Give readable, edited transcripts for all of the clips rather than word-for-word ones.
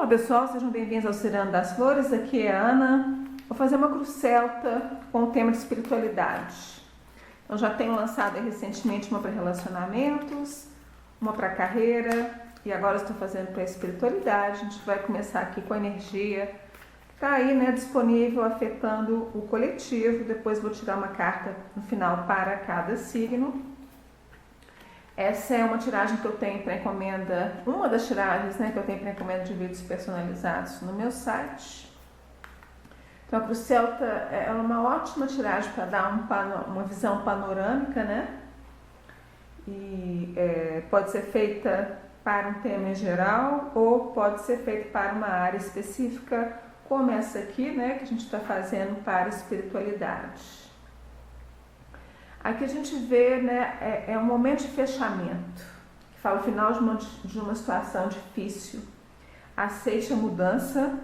Olá pessoal, sejam bem-vindos ao Cirando das Flores, aqui é a Ana. Vou fazer uma cruz celta com o tema de espiritualidade. Eu já tenho lançado recentemente uma para relacionamentos, uma para carreira e agora estou fazendo para espiritualidade. A gente vai começar aqui com a energia que está aí, né, disponível, afetando o coletivo. Depois vou tirar uma carta no final para cada signo. Essa é uma tiragem que eu tenho para encomenda, uma das tiragens, né, que eu tenho para encomenda de vídeos personalizados no meu site. Então a cruz celta é uma ótima tiragem para dar uma visão panorâmica, né? E pode ser feita para um tema em geral ou pode ser feita para uma área específica, como essa aqui, né, que a gente está fazendo para a espiritualidade. Aqui a gente vê, né, é um momento de fechamento, que fala o final de uma situação difícil. Aceite a mudança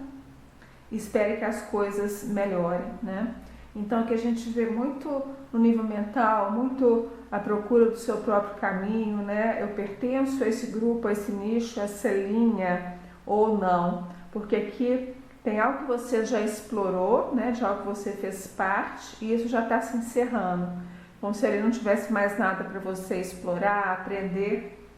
e espere que as coisas melhorem, né? Então aqui a gente vê muito no nível mental, muito a procura do seu próprio caminho, né? Eu pertenço a esse grupo, a esse nicho, a essa linha ou não, porque aqui tem algo que você já explorou, né? De algo que você fez parte e isso já está se encerrando. Como se ele não tivesse mais nada para você explorar, aprender.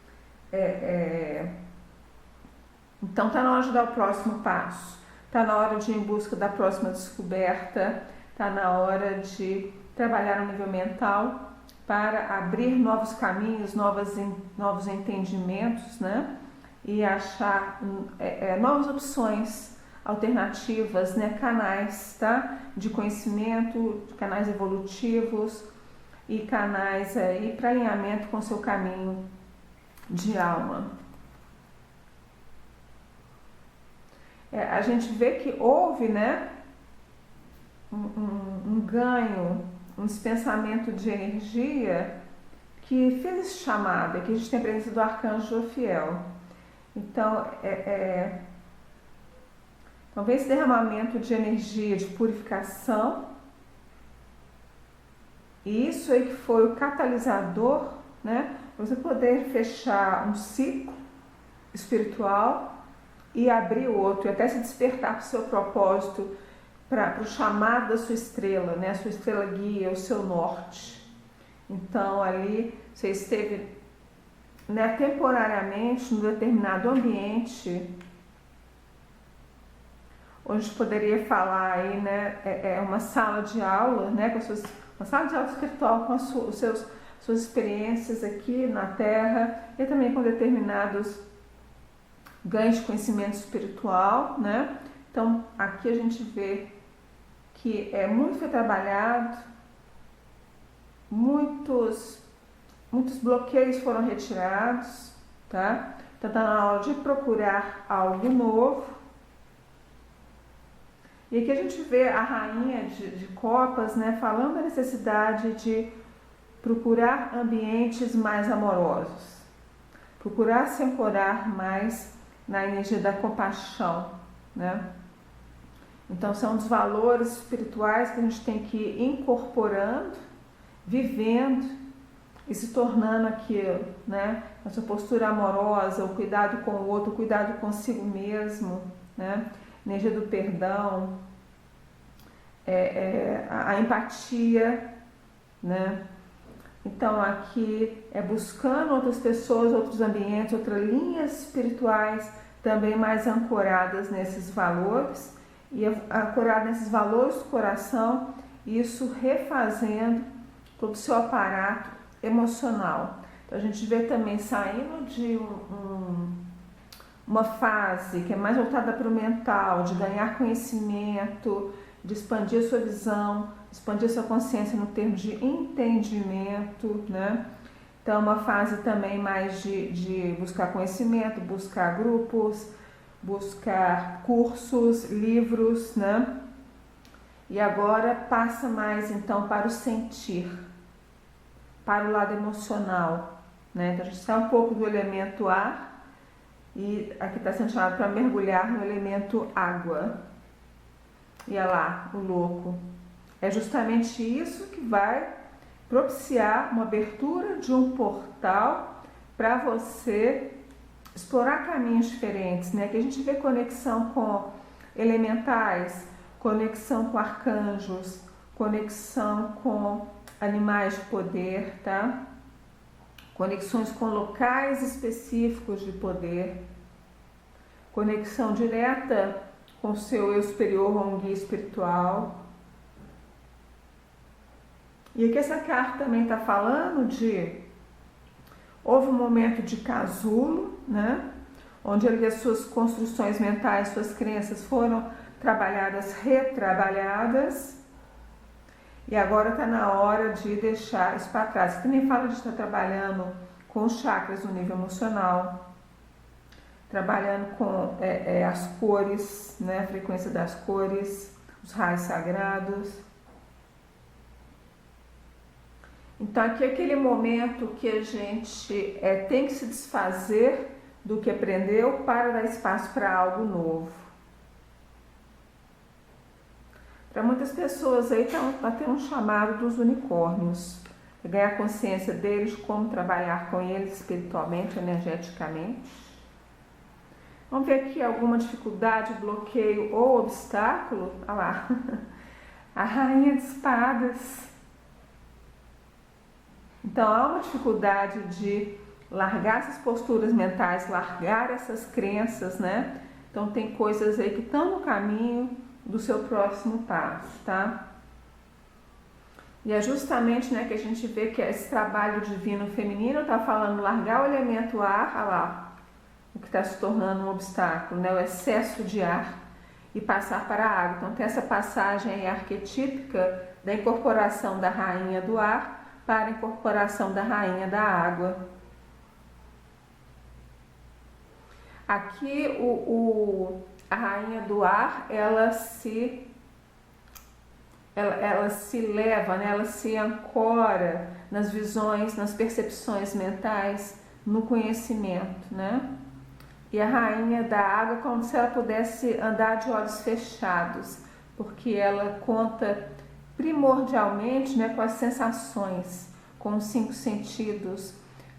Então está na hora de dar o próximo passo. Está na hora de ir em busca da próxima descoberta. Está na hora de trabalhar no nível mental para abrir novos caminhos, novos entendimentos, né? E achar novas opções, alternativas, né? Canais, tá? De conhecimento, canais evolutivos e canais aí para alinhamento com o seu caminho de alma. A gente vê que houve, né, um ganho, um dispensamento de energia que fez esse chamado. Aqui a gente tem a presença do arcanjo Jofiel. Então, então vem esse derramamento de energia, de purificação. E isso aí que foi o catalisador, né, para você poder fechar um ciclo espiritual e abrir outro, e até se despertar para o seu propósito, para o chamado da sua estrela, né, a sua estrela guia, o seu norte. Então ali você esteve, né, temporariamente num determinado ambiente, onde a gente poderia falar aí, né, uma sala de aula, né, com uma sala de aula espiritual com suas experiências aqui na Terra e também com determinados ganhos de conhecimento espiritual, né? Então aqui a gente vê que muito foi trabalhado, muitos bloqueios foram retirados, tá? Então está na hora de procurar algo novo. E aqui a gente vê a rainha de copas, né, falando da necessidade de procurar ambientes mais amorosos, procurar se ancorar mais na energia da compaixão, né? Então são os valores espirituais que a gente tem que ir incorporando, vivendo e se tornando aquilo, né? Essa postura amorosa, o cuidado com o outro, o cuidado consigo mesmo, né? Energia do perdão, a empatia, né? Então aqui buscando outras pessoas, outros ambientes, outras linhas espirituais também mais ancoradas nesses valores e ancorado nesses valores do coração, isso refazendo todo o seu aparato emocional. Então a gente vê também saindo de uma fase que é mais voltada para o mental, de ganhar conhecimento, de expandir a sua visão, expandir a sua consciência no termo de entendimento, né? Então, uma fase também mais de buscar conhecimento, buscar grupos, buscar cursos, livros, né? E agora passa mais, então, para o sentir, para o lado emocional, né? Então, a gente sai um pouco do elemento ar e aqui está sendo chamado para mergulhar no elemento água. E olha lá, o louco. É justamente isso que vai propiciar uma abertura de um portal para você explorar caminhos diferentes, né? Que a gente vê conexão com elementais, conexão com arcanjos, conexão com animais de poder, tá? Conexões com locais específicos de poder, conexão direta com o seu eu superior ou um guia espiritual. E aqui essa carta também está falando de... Houve um momento de casulo, né? Onde ali as suas construções mentais, suas crenças foram trabalhadas, retrabalhadas. E agora está na hora de deixar isso para trás. Também fala de estar trabalhando com os chakras no nível emocional, trabalhando com as cores, né? A frequência das cores, os raios sagrados. Então aqui é aquele momento que a gente tem que se desfazer do que aprendeu para dar espaço para algo novo. Para muitas pessoas aí está tendo um chamado dos unicórnios, ganhar consciência deles, como trabalhar com eles espiritualmente, energeticamente. Vamos ver aqui alguma dificuldade, bloqueio ou obstáculo. Olha lá, a rainha de espadas. Então há uma dificuldade de largar essas posturas mentais, largar essas crenças, né? Então tem coisas aí que estão no caminho do seu próximo passo, tá? E é justamente, né, que a gente vê que esse trabalho divino feminino está falando largar o elemento ar, olha lá, o que está se tornando um obstáculo, né? O excesso de ar, e passar para a água. Então tem essa passagem aí arquetípica da incorporação da rainha do ar para a incorporação da rainha da água. Aqui a rainha do ar, ela se leva, né? Ela se ancora nas visões, nas percepções mentais, no conhecimento, né? E a rainha da água, como se ela pudesse andar de olhos fechados, porque ela conta primordialmente, né, com as sensações, com os 5 sentidos,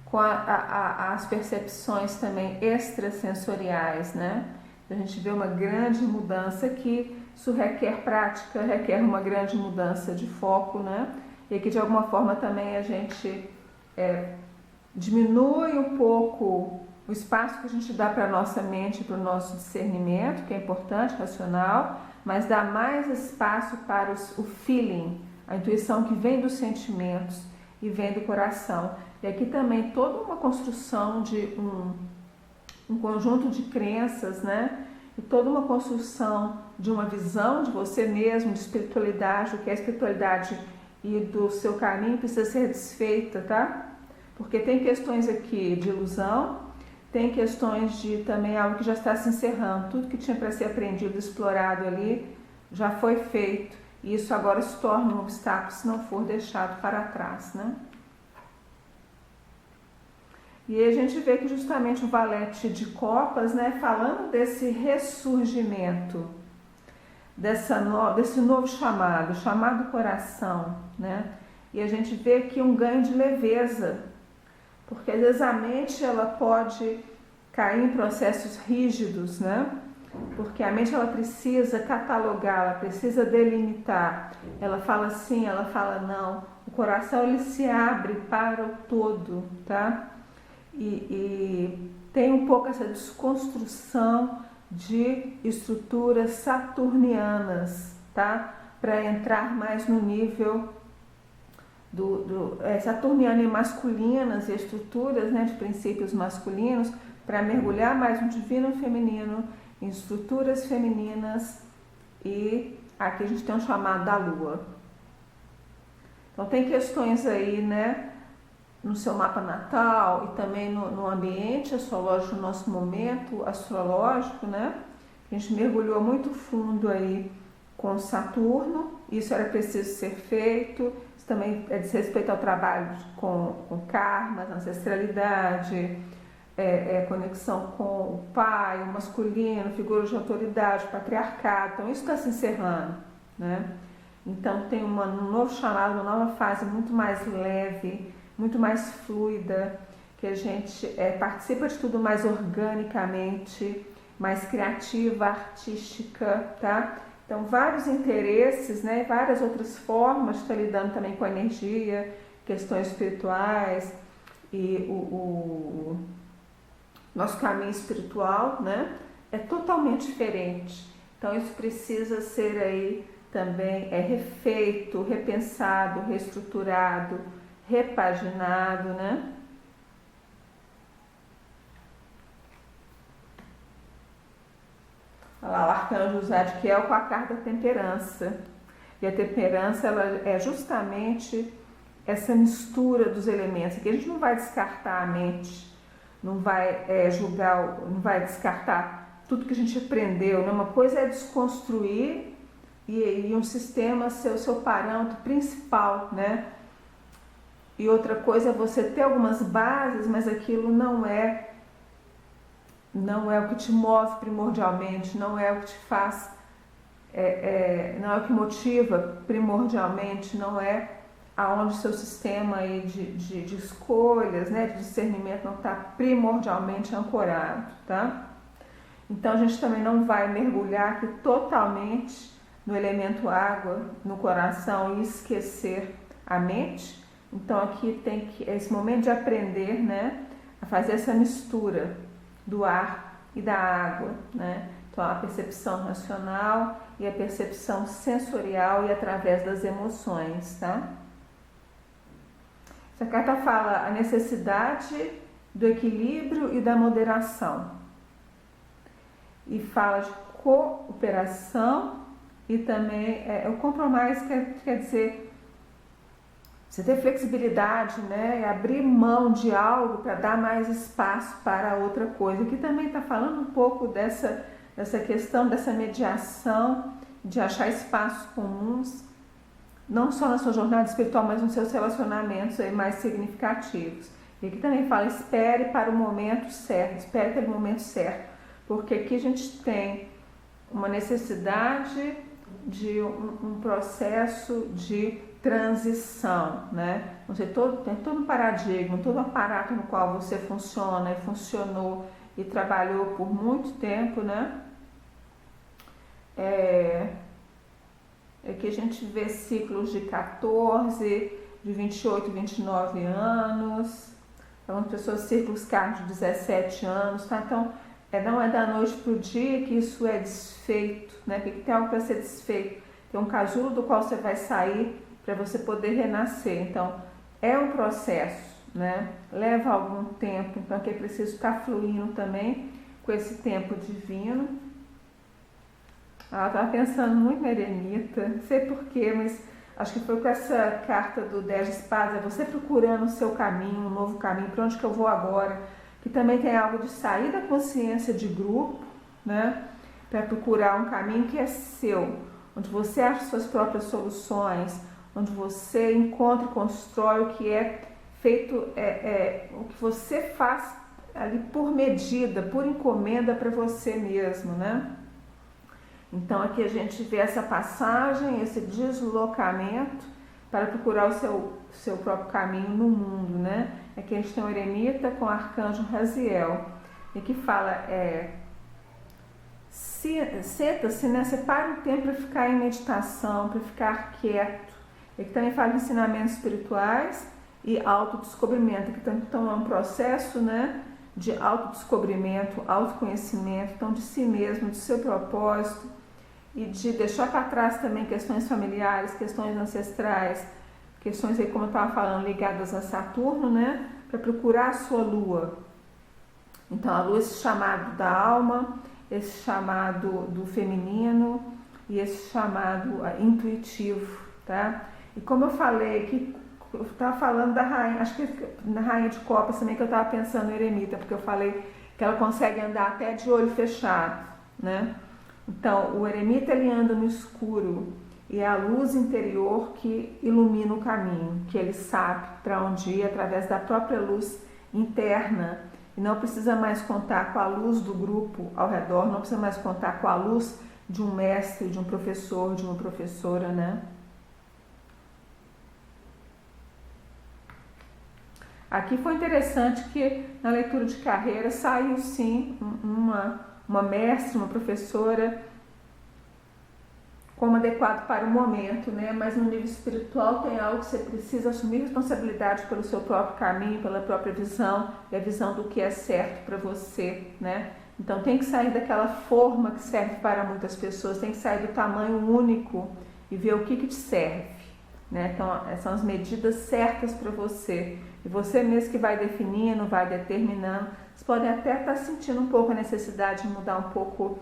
com as percepções também extrasensoriais, né? A gente vê uma grande mudança aqui, isso requer prática, requer uma grande mudança de foco, né? E aqui de alguma forma também a gente diminui um pouco o espaço que a gente dá para a nossa mente, para o nosso discernimento, que é importante, racional, mas dá mais espaço para o feeling, a intuição que vem dos sentimentos e vem do coração. E aqui também toda uma construção de um conjunto de crenças, né? E toda uma construção de uma visão de você mesmo, de espiritualidade, o que é espiritualidade e do seu caminho precisa ser desfeita, tá? Porque tem questões aqui de ilusão, tem questões de também algo que já está se encerrando, tudo que tinha para ser aprendido, explorado ali, já foi feito, e isso agora se torna um obstáculo se não for deixado para trás, né? E aí a gente vê que justamente o valete de copas, né, falando desse ressurgimento, desse novo chamado coração, né? E a gente vê aqui um ganho de leveza, porque às vezes a mente ela pode cair em processos rígidos, né? Porque a mente ela precisa catalogar, ela precisa delimitar. Ela fala sim, ela fala não. O coração ele se abre para o todo, tá? E tem um pouco essa desconstrução de estruturas saturnianas, tá? Para entrar mais no nível saturniano e masculinas e estruturas, né, de princípios masculinos, para mergulhar mais no divino feminino, em estruturas femininas, e aqui a gente tem um chamado da lua. Então tem questões aí, né, no seu mapa natal e também no ambiente astrológico, no nosso momento astrológico, né, a gente mergulhou muito fundo aí com Saturno, isso era preciso ser feito. Isso também diz respeito ao trabalho com karmas, ancestralidade, conexão com o pai, o masculino, figura de autoridade, patriarcado. Então isso está se encerrando, né? Então tem um novo chamado, uma nova fase muito mais leve, muito mais fluida, que que a gente participa de tudo mais organicamente, mais criativa, artística, tá? Então, vários interesses, né? Várias outras formas de estar lidando também com a energia, questões espirituais e o nosso caminho espiritual, né? É totalmente diferente. Então, isso precisa ser aí também refeito, repensado, reestruturado, repaginado, né? Olha lá, o arcanjo Zadkiel com a carta temperança. E a temperança, ela é justamente essa mistura dos elementos. Aqui a gente não vai descartar a mente, não vai julgar, não vai descartar tudo que a gente aprendeu, né? Uma coisa é desconstruir e um sistema ser o seu parâmetro principal, né? E outra coisa é você ter algumas bases, mas aquilo não é o que te move primordialmente, não é o que te faz, não é o que motiva primordialmente, não é aonde o seu sistema aí de escolhas, né, de discernimento não está primordialmente ancorado, tá? Então a gente também não vai mergulhar aqui totalmente no elemento água, no coração e esquecer a mente. Então aqui tem esse momento de aprender, né, a fazer essa mistura do ar e da água, né? Então a percepção racional e a percepção sensorial e através das emoções, tá? Essa carta fala a necessidade do equilíbrio e da moderação. E fala de cooperação e também o compromisso quer dizer você ter flexibilidade, né? E abrir mão de algo para dar mais espaço para outra coisa. Aqui também está falando um pouco dessa questão, dessa mediação, de achar espaços comuns, não só na sua jornada espiritual, mas nos seus relacionamentos aí mais significativos. E aqui também fala, espere para o momento certo, espere pelo momento certo, porque aqui a gente tem uma necessidade de um processo de transição, né? Tem todo um paradigma, todo um aparato no qual você funciona e funcionou e trabalhou por muito tempo, né? Aqui a gente vê ciclos de 14, de 28, 29 anos, algumas pessoas ciclos kármicos de 17 anos, tá? Então, não é da noite para o dia que isso é desfeito, né? Porque tem algo para ser desfeito. Tem um casulo do qual você vai sair para você poder renascer. Então, é um processo, né? Leva algum tempo, então aqui é preciso estar fluindo também com esse tempo divino. Ela estava pensando muito na eremita, não sei porquê, mas acho que foi com essa carta do 10 de espadas, é você procurando o seu caminho, um novo caminho, para onde que eu vou agora, que também tem algo de sair da consciência de grupo, né? Para procurar um caminho que é seu, onde você acha suas próprias soluções, onde você encontra e constrói o que é feito, o que você faz ali por medida, por encomenda para você mesmo, né? Então aqui a gente vê essa passagem, esse deslocamento para procurar o seu próprio caminho no mundo, né? Aqui a gente tem o eremita com o arcanjo Raziel, e que fala, senta-se, né? Separa um tempo para ficar em meditação, para ficar quieto. Ele também fala de ensinamentos espirituais e autodescobrimento, que então é um processo, né, de autodescobrimento, autoconhecimento, então de si mesmo, de seu propósito e de deixar para trás também questões familiares, questões ancestrais, questões aí, como eu estava falando, ligadas a Saturno, né, para procurar a sua lua. Então a lua é esse chamado da alma, esse chamado do feminino e esse chamado intuitivo, tá? E como eu falei aqui, eu estava falando da rainha, acho que na rainha de copas também que eu estava pensando em eremita, porque eu falei que ela consegue andar até de olho fechado, né? Então, o eremita ele anda no escuro e é a luz interior que ilumina o caminho, que ele sabe para onde ir através da própria luz interna e não precisa mais contar com a luz do grupo ao redor, não precisa mais contar com a luz de um mestre, de um professor, de uma professora, né? Aqui foi interessante que na leitura de carreira saiu sim uma mestre, uma professora como adequado para o momento, né? Mas no nível espiritual tem algo que você precisa assumir responsabilidade pelo seu próprio caminho, pela própria visão e a visão do que é certo para você, né? Então tem que sair daquela forma que serve para muitas pessoas, tem que sair do tamanho único e ver o que te serve, né? Então são as medidas certas para você e você mesmo que vai definindo, vai determinando. Vocês podem até estar sentindo um pouco a necessidade de mudar um pouco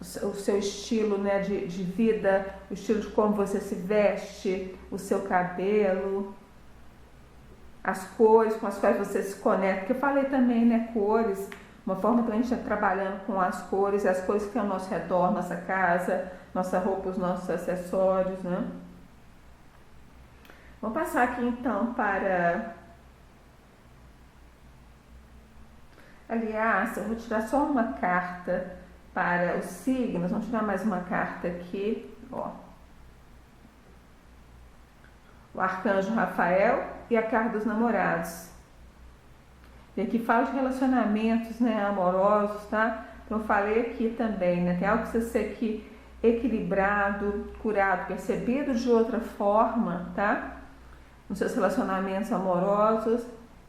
o seu estilo, né, de vida, o estilo de como você se veste, o seu cabelo, as cores com as quais você se conecta, que eu falei também, né, cores, uma forma também de estar trabalhando com as cores que estão ao nosso redor, nossa casa, nossa roupa, os nossos acessórios, né. Vou passar aqui então para... Aliás, eu vou tirar só uma carta para os signos. Vamos tirar mais uma carta aqui, ó. O arcanjo Rafael e a carta dos namorados. E aqui fala de relacionamentos, né, amorosos, tá? Então eu falei aqui também, né, tem algo que precisa ser aqui equilibrado, curado, percebido de outra forma, tá? Nos seus relacionamentos amorosos,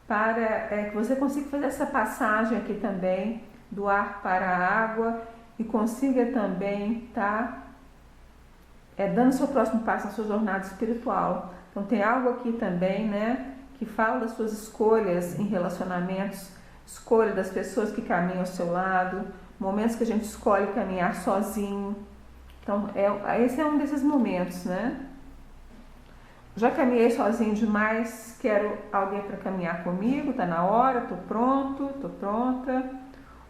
para que você consiga fazer essa passagem aqui também do ar para a água e consiga também estar dando seu próximo passo na sua jornada espiritual. Então tem algo aqui também, né, que fala das suas escolhas em relacionamentos, escolha das pessoas que caminham ao seu lado, momentos que a gente escolhe caminhar sozinho. Então esse é um desses momentos, né? Já caminhei sozinho demais, quero alguém para caminhar comigo, tá na hora, tô pronto, tô pronta.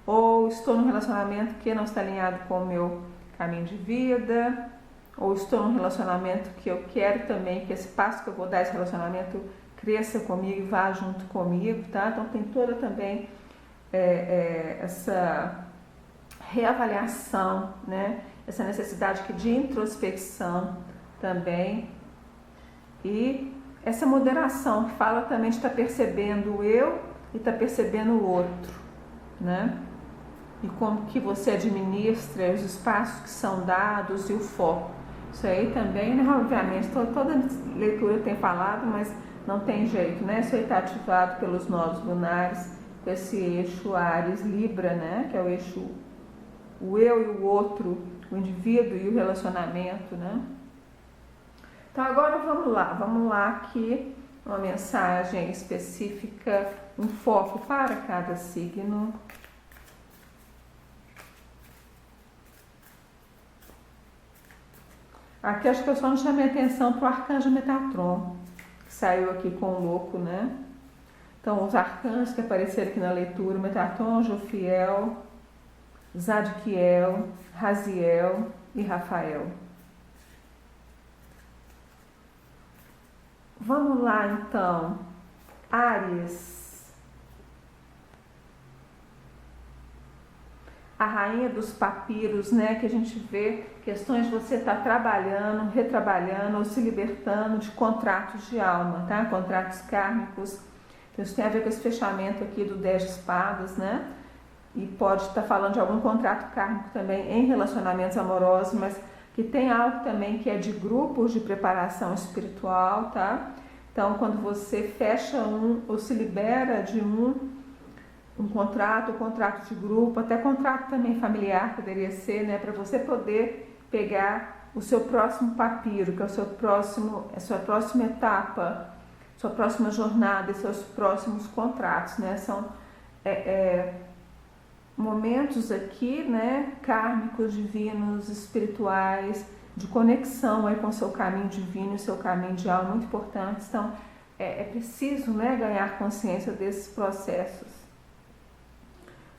Ou estou num relacionamento que não está alinhado com o meu caminho de vida, ou estou num relacionamento que eu quero também que esse passo que eu vou dar, esse relacionamento cresça comigo e vá junto comigo, tá? Então tem toda também essa reavaliação, né? Essa necessidade aqui de introspecção também. E essa moderação que fala também de estar percebendo o eu e estar percebendo o outro, né? E como que você administra os espaços que são dados e o foco. Isso aí também, né? Obviamente, toda leitura tem falado, mas não tem jeito, né? Isso aí está ativado pelos nodos lunares, com esse eixo Áries Libra, né? Que é o eixo, o eu e o outro, o indivíduo e o relacionamento, né? Então agora vamos lá aqui, uma mensagem específica, um foco para cada signo. Aqui acho que eu só não chamei atenção para o arcanjo Metatron, que saiu aqui com o louco, né? Então os arcanjos que apareceram aqui na leitura, Metatron, Jofiel, Zadkiel, Raziel e Rafael. Vamos lá então, Áries, a rainha dos papiros, né, que a gente vê questões de você estar trabalhando, retrabalhando ou se libertando de contratos de alma, tá? Contratos kármicos. Então isso tem a ver com esse fechamento aqui do 10 de espadas, né? E pode estar falando de algum contrato kármico também em relacionamentos amorosos, mas que tem algo também que é de grupos de preparação espiritual, tá? Então, quando você fecha ou se libera de um contrato de grupo, até contrato também familiar poderia ser, né? Para você poder pegar o seu próximo papiro, que é a sua próxima etapa, sua próxima jornada e seus próximos contratos, né? São momentos aqui, né, kármicos, divinos, espirituais, de conexão aí com o seu caminho divino e seu caminho de alma, muito importantes. Então, é preciso, né, ganhar consciência desses processos.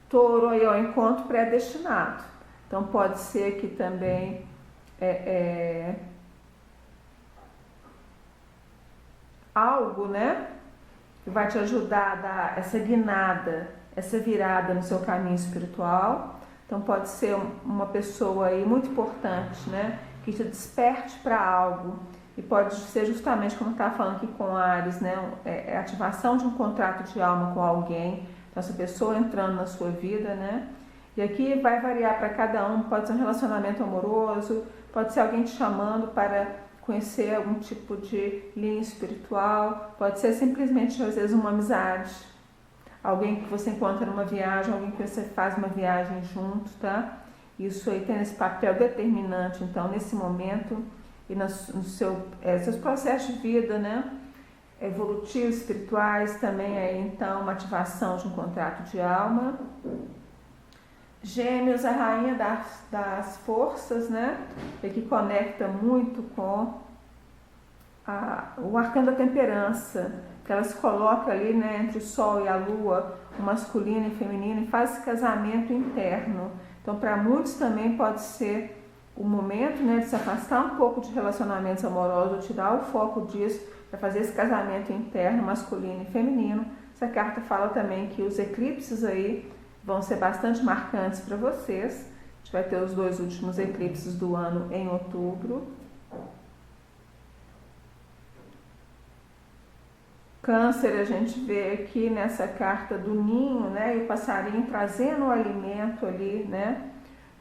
Touro aí, ó, encontro predestinado. Então, pode ser que também algo, né, que vai te ajudar a dar essa guinada, essa virada no seu caminho espiritual. Então pode ser uma pessoa aí muito importante, né, que te desperte para algo e pode ser justamente como está falando aqui com Áries, né? É a ativação de um contrato de alma com alguém, então essa pessoa entrando na sua vida, né? E aqui vai variar para cada um, pode ser um relacionamento amoroso, pode ser alguém te chamando para conhecer algum tipo de linha espiritual, pode ser simplesmente às vezes uma amizade, alguém que você encontra numa viagem, alguém que você faz uma viagem junto, tá? Isso aí tem esse papel determinante, então, nesse momento e no seus processos de vida, né? Evolutivos, espirituais, também aí, então, uma ativação de um contrato de alma. Gêmeos, a rainha das forças, né? E que conecta muito com o arcano da temperança, que ela se coloca ali, né, entre o sol e a lua, o masculino e o feminino, e faz esse casamento interno. Então, para muitos também pode ser o momento, né, de se afastar um pouco de relacionamentos amorosos, tirar o foco disso, para fazer esse casamento interno, masculino e feminino. Essa carta fala também que os eclipses aí vão ser bastante marcantes para vocês. A gente vai ter os 2 últimos eclipses do ano em outubro. Câncer, a gente vê aqui nessa carta do ninho, né, e o passarinho trazendo o alimento ali, né,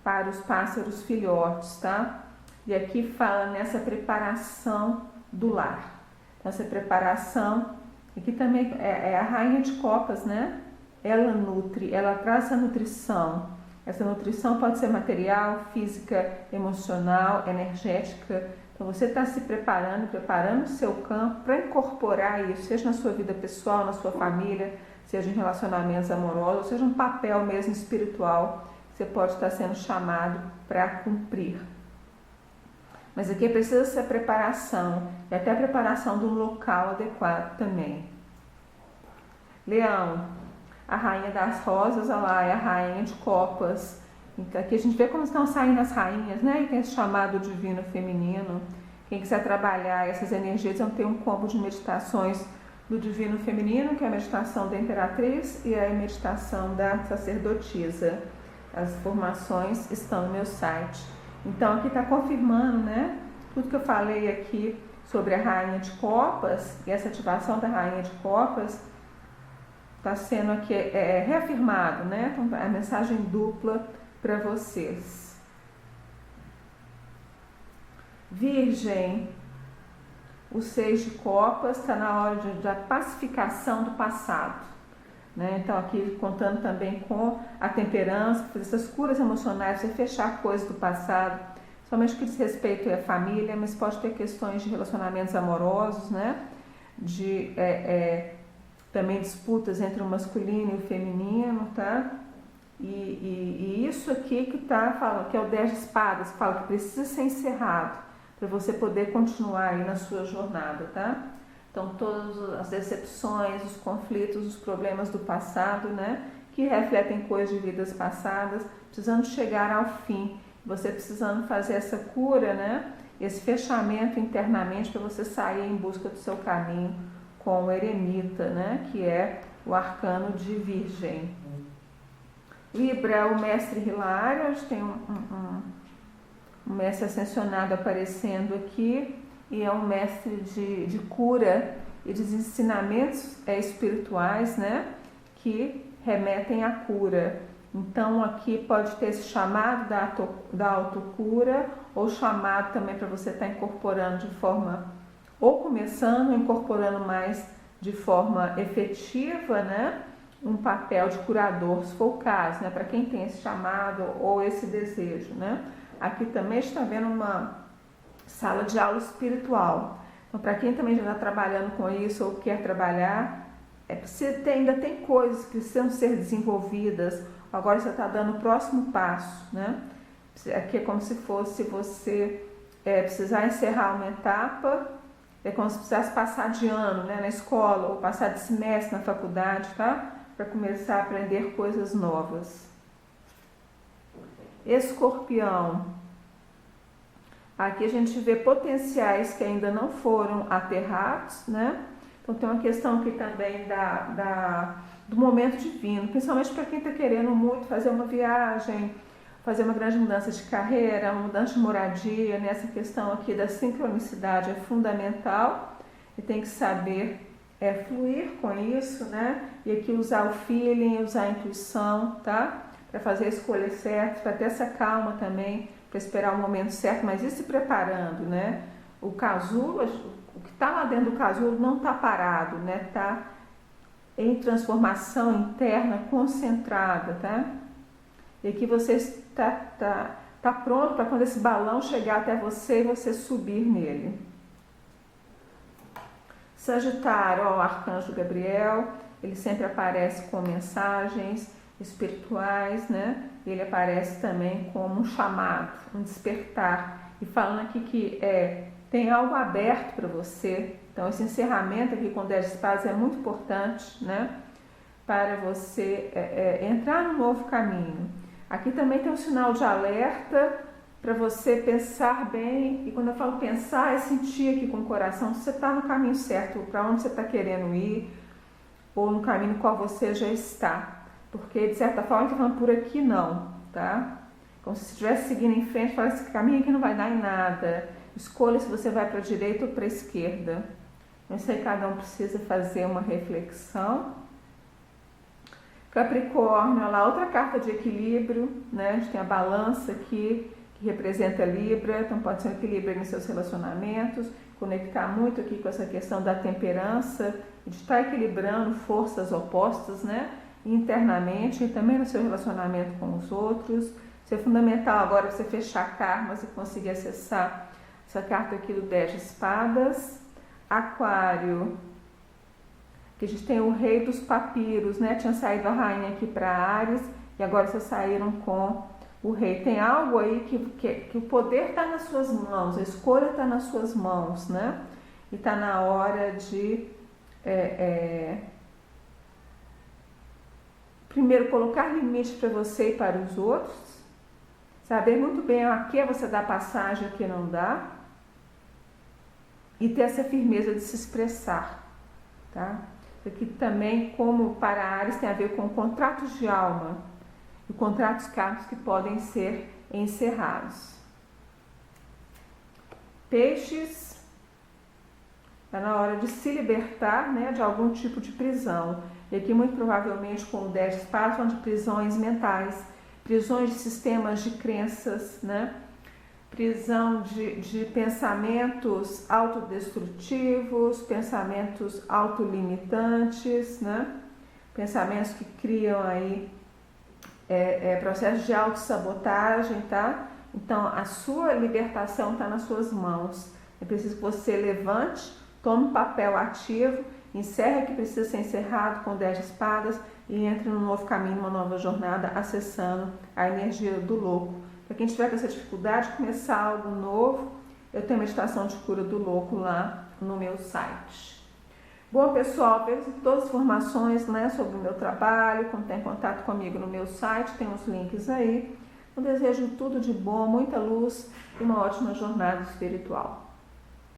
para os pássaros filhotes, tá? E aqui fala nessa preparação do lar. Essa preparação, aqui também é a rainha de copas, né? Ela nutre, ela traz essa nutrição. Essa nutrição pode ser material, física, emocional, energética. Então você está se preparando o seu campo para incorporar isso, seja na sua vida pessoal, na sua família, seja em relacionamentos amorosos, seja um papel mesmo espiritual que você pode estar sendo chamado para cumprir. Mas aqui precisa ser preparação, e até a preparação de um local adequado também. Leão, a rainha das rosas, olha lá, é a rainha de copas. Então aqui a gente vê como estão saindo as rainhas, né? E tem esse chamado divino feminino. Quem quiser trabalhar essas energias, vão ter um combo de meditações do divino feminino, que é a meditação da imperatriz e a meditação da sacerdotisa. As informações estão no meu site. Então aqui está confirmando, né? Tudo que eu falei aqui sobre a rainha de copas e essa ativação da rainha de copas está sendo aqui reafirmado, né? Então, a mensagem dupla para vocês. Virgem, o 6 de copas está na hora da pacificação do passado, né? Então aqui contando também com a temperança, fazer essas curas emocionais, você fechar coisas do passado, somente que diz respeito à família, mas pode ter questões de relacionamentos amorosos, né? De também disputas entre o masculino e o feminino, tá? E isso aqui que tá falando, que é o 10 de espadas, que fala que precisa ser encerrado para você poder continuar aí na sua jornada, tá? Então todas as decepções, os conflitos, os problemas do passado, né? Que refletem coisas de vidas passadas, precisando chegar ao fim, você precisando fazer essa cura, né? Esse fechamento internamente para você sair em busca do seu caminho com o eremita, né? Que é o arcano de Virgem. Libra, o mestre Hilário, a gente tem um mestre ascensionado aparecendo aqui, e é um mestre de cura e de ensinamentos espirituais, né, que remetem à cura. Então aqui pode ter esse chamado da autocura, ou chamado também para você estar incorporando de forma, ou começando, incorporando mais de forma efetiva, né, um papel de curador, se for o caso, né, para quem tem esse chamado ou esse desejo, né. Aqui também está vendo uma sala de aula espiritual. Então, para quem também já está trabalhando com isso ou quer trabalhar, ainda tem coisas que precisam ser desenvolvidas. Agora você está dando o próximo passo, né? Aqui é como se fosse você precisar encerrar uma etapa, é como se precisasse passar de ano, né, na escola, ou passar de semestre na faculdade, tá? Para começar a aprender coisas novas. Escorpião. Aqui a gente vê potenciais que ainda não foram aterrados, né? Então tem uma questão aqui também do momento divino, principalmente para quem está querendo muito fazer uma viagem, fazer uma grande mudança de carreira, uma mudança de moradia, nessa questão aqui da sincronicidade é fundamental e tem que saber fluir com isso, né? E aqui usar o feeling, usar a intuição, tá? Para fazer a escolha certa, para ter essa calma também, para esperar o momento certo, mas ir se preparando, né? O casulo, o que está lá dentro do casulo não está parado, né? Está em transformação interna concentrada, tá? E aqui você está pronto para quando esse balão chegar até você e você subir nele. Sagitário, ó, o arcanjo Gabriel, ele sempre aparece com mensagens espirituais, né? Ele aparece também como um chamado, um despertar. E falando aqui que tem algo aberto para você. Então, esse encerramento aqui com 10 de espadas é muito importante, né? Para você entrar num novo caminho. Aqui também tem um sinal de alerta para você pensar bem. E quando eu falo pensar, é sentir aqui com o coração se você está no caminho certo, para onde você está querendo ir, ou no caminho no qual você já está. Porque, de certa forma, está falando por aqui não, tá? Como se estivesse seguindo em frente, fala, esse caminho aqui não vai dar em nada. Escolha se você vai para a direita ou para a esquerda. Isso aí cada um precisa fazer uma reflexão. Capricórnio, olha lá, outra carta de equilíbrio, né? A gente tem a balança aqui, que representa Libra, então pode ser um equilíbrio nos seus relacionamentos, conectar muito aqui com essa questão da temperança, de estar equilibrando forças opostas, né? Internamente e também no seu relacionamento com os outros. Isso é fundamental agora você fechar karmas e conseguir acessar essa carta aqui do 10 de espadas. Aquário, que a gente tem o rei dos papiros, né? Tinha saído a rainha aqui para Áries e agora vocês saíram com o rei. Tem algo aí que o poder está nas suas mãos, a escolha está nas suas mãos, né? E está na hora de primeiro colocar limite para você e para os outros, saber muito bem a que você dá passagem, a que não dá, e ter essa firmeza de se expressar, tá? Isso aqui também, como para Áries, tem a ver com contratos de alma e contratos kármicos que podem ser encerrados. Peixes, está na hora de se libertar, né, de algum tipo de prisão. E aqui, muito provavelmente, com o 10 de espadas, são de prisões mentais, prisões de sistemas de crenças, né? Prisão de pensamentos autodestrutivos, pensamentos autolimitantes, né? Pensamentos que criam aí processos de autossabotagem, tá? Então, a sua libertação está nas suas mãos. É preciso que você levante, tome um papel ativo, encerre o que precisa ser encerrado com 10 de espadas e entre num novo caminho, uma nova jornada, acessando a energia do louco. Para quem tiver com essa dificuldade de começar algo novo, eu tenho meditação de cura do louco lá no meu site. Bom, pessoal, vejo todas as informações, né, sobre o meu trabalho, como tem contato comigo no meu site, tem os links aí. Eu desejo tudo de bom, muita luz e uma ótima jornada espiritual.